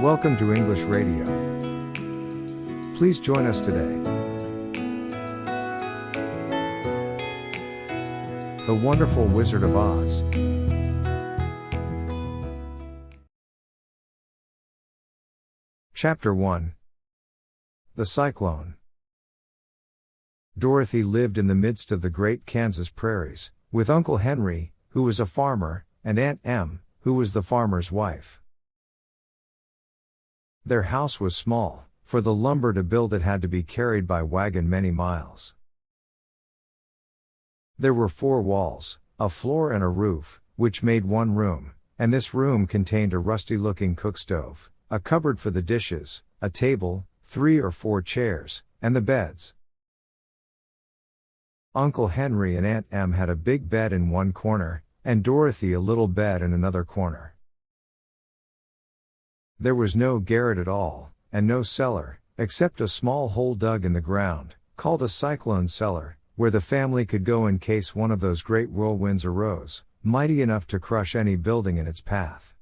Welcome to English Radio. Please join us today. The Wonderful Wizard of Oz. Chapter 1. The Cyclone. Dorothy lived in the midst of the great Kansas prairies, with Uncle Henry, who was a farmer, and Aunt Em, who was the farmer's wife. Their house was small, for the lumber to build it had to be carried by wagon many miles. There were 4 walls, a floor and a roof, which made one room, and this room contained a rusty-looking cook stove, a cupboard for the dishes, a table, 3 or 4 chairs, and the beds. Uncle Henry and Aunt Em had a big bed in one corner, and Dorothy a little bed in another corner. There was no garret at all, and no cellar, except a small hole dug in the ground, called a cyclone cellar, where the family could go in case one of those great whirlwinds arose, mighty enough to crush any building in its path.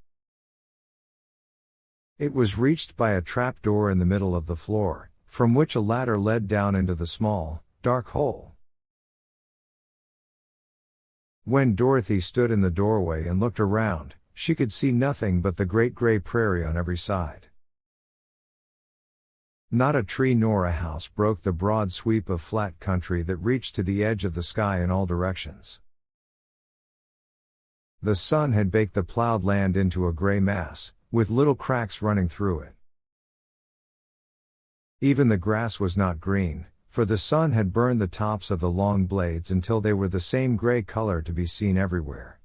It was reached by a trap door in the middle of the floor, from which a ladder led down into the small, dark hole. When Dorothy stood in the doorway and looked around, she could see nothing but the great gray prairie on every side. Not a tree nor a house broke the broad sweep of flat country that reached to the edge of the sky in all directions. The sun had baked the plowed land into a gray mass, with little cracks running through it. Even the grass was not green, for the sun had burned the tops of the long blades until they were the same gray color to be seen everywhere.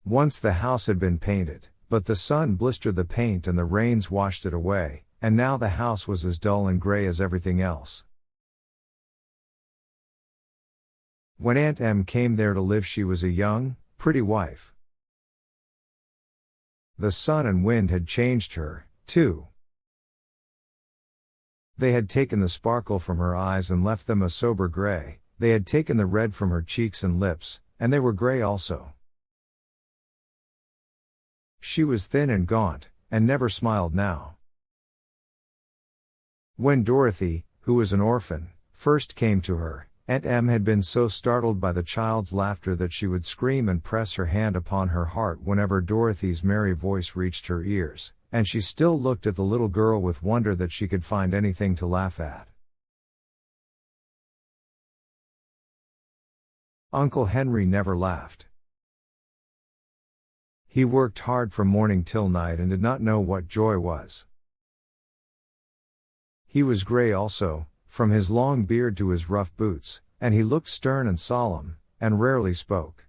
Once the house had been painted, but the sun blistered the paint and the rains washed it away, and now the house was as dull and gray as everything else. When Aunt Em came there to live, she was a young, pretty wife. The sun and wind had changed her, too. They had taken the sparkle from her eyes and left them a sober gray, they had taken the red from her cheeks and lips, and they were gray also. She was thin and gaunt, and never smiled now. When Dorothy, who was an orphan, first came to her, Aunt Em had been so startled by the child's laughter that she would scream and press her hand upon her heart whenever Dorothy's merry voice reached her ears, and she still looked at the little girl with wonder that she could find anything to laugh at. Uncle Henry never laughed. He worked hard from morning till night and did not know what joy was. He was gray also, from his long beard to his rough boots, and he looked stern and solemn, and rarely spoke.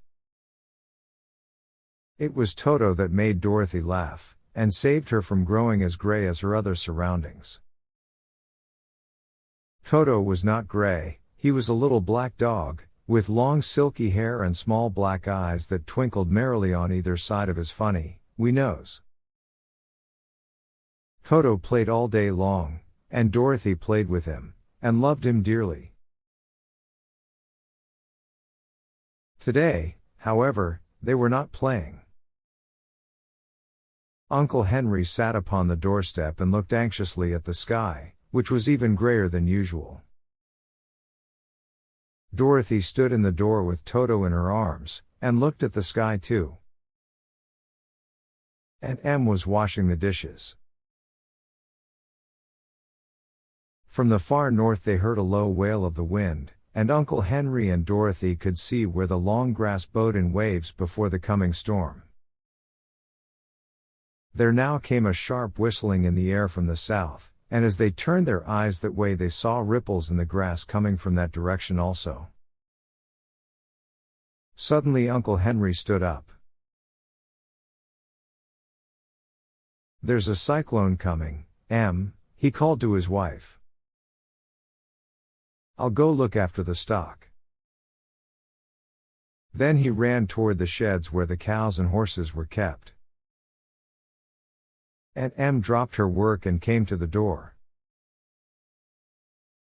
It was Toto that made Dorothy laugh, and saved her from growing as gray as her other surroundings. Toto was not gray, he was a little black dog, with long silky hair and small black eyes that twinkled merrily on either side of his funny, wee nose. Toto played all day long, and Dorothy played with him, and loved him dearly. Today, however, they were not playing. Uncle Henry sat upon the doorstep and looked anxiously at the sky, which was even grayer than usual. Dorothy stood in the door with Toto in her arms, and looked at the sky too. Aunt Em was washing the dishes. From the far north they heard a low wail of the wind, and Uncle Henry and Dorothy could see where the long grass bowed in waves before the coming storm. There now came a sharp whistling in the air from the south, and as they turned their eyes that way they saw ripples in the grass coming from that direction also. Suddenly Uncle Henry stood up. "There's a cyclone coming, Em," he called to his wife. "I'll go look after the stock." Then he ran toward the sheds where the cows and horses were kept. Aunt Em dropped her work and came to the door.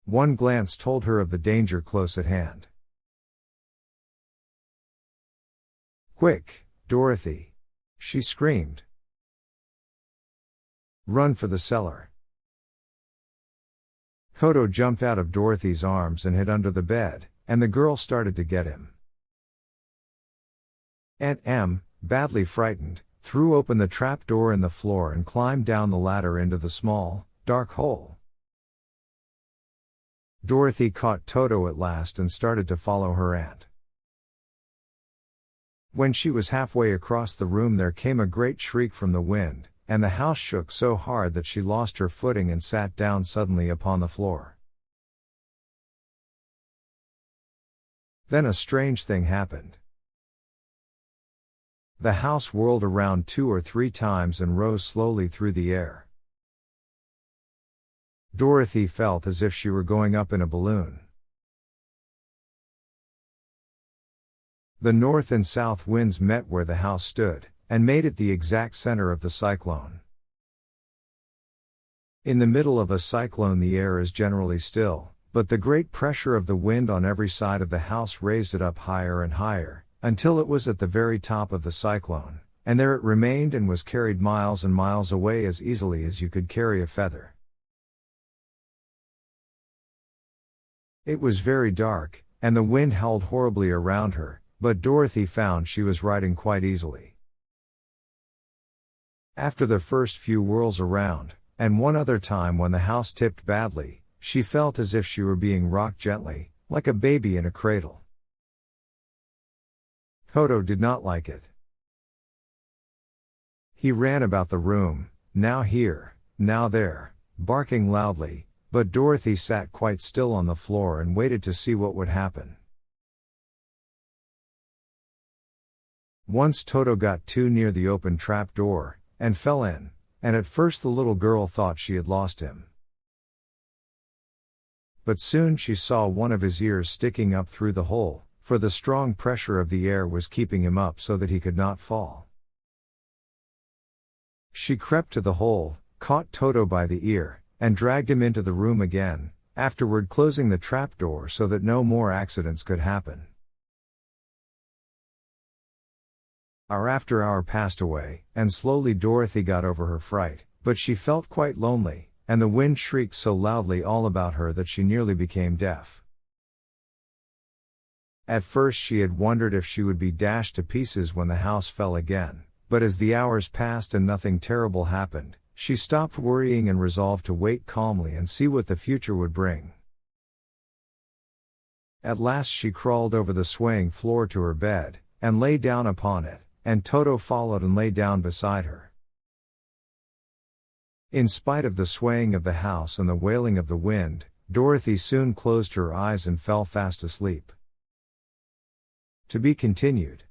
One glance told her of the danger close at hand. "Quick, Dorothy!" she screamed. Run for the cellar. Toto jumped out of Dorothy's arms and hid under the bed, and the girl started to get him. Aunt Em, badly frightened, threw open the trap door in the floor and climbed down the ladder into the small, dark hole. Dorothy caught Toto at last and started to follow her aunt. When she was halfway across the room there came a great shriek from the wind, and the house shook so hard that she lost her footing and sat down suddenly upon the floor. Then a strange thing happened. The house whirled around 2 or 3 times and rose slowly through the air. Dorothy felt as if she were going up in a balloon. The north and south winds met where the house stood, and made it the exact center of the cyclone. In the middle of a cyclone the air is generally still, but the great pressure of the wind on every side of the house raised it up higher and higher, until it was at the very top of the cyclone, and there it remained and was carried miles and miles away as easily as you could carry a feather. It was very dark, and the wind howled horribly around her, but Dorothy found she was riding quite easily. After the first few whirls around, and one other time when the house tipped badly, she felt as if she were being rocked gently, like a baby in a cradle. Toto did not like it. He ran about the room, now here, now there, barking loudly, but Dorothy sat quite still on the floor and waited to see what would happen. Once Toto got too near the open trap door, and fell in, and at first the little girl thought she had lost him. But soon she saw one of his ears sticking up through the hole, for the strong pressure of the air was keeping him up so that he could not fall. She crept to the hole, caught Toto by the ear, and dragged him into the room again, afterward closing the trapdoor so that no more accidents could happen. Hour after hour passed away, and slowly Dorothy got over her fright, but she felt quite lonely, and the wind shrieked so loudly all about her that she nearly became deaf. At first she had wondered if she would be dashed to pieces when the house fell again, but as the hours passed and nothing terrible happened, she stopped worrying and resolved to wait calmly and see what the future would bring. At last she crawled over the swaying floor to her bed, and lay down upon it, and Toto followed and lay down beside her. In spite of the swaying of the house and the wailing of the wind, Dorothy soon closed her eyes and fell fast asleep. To be continued.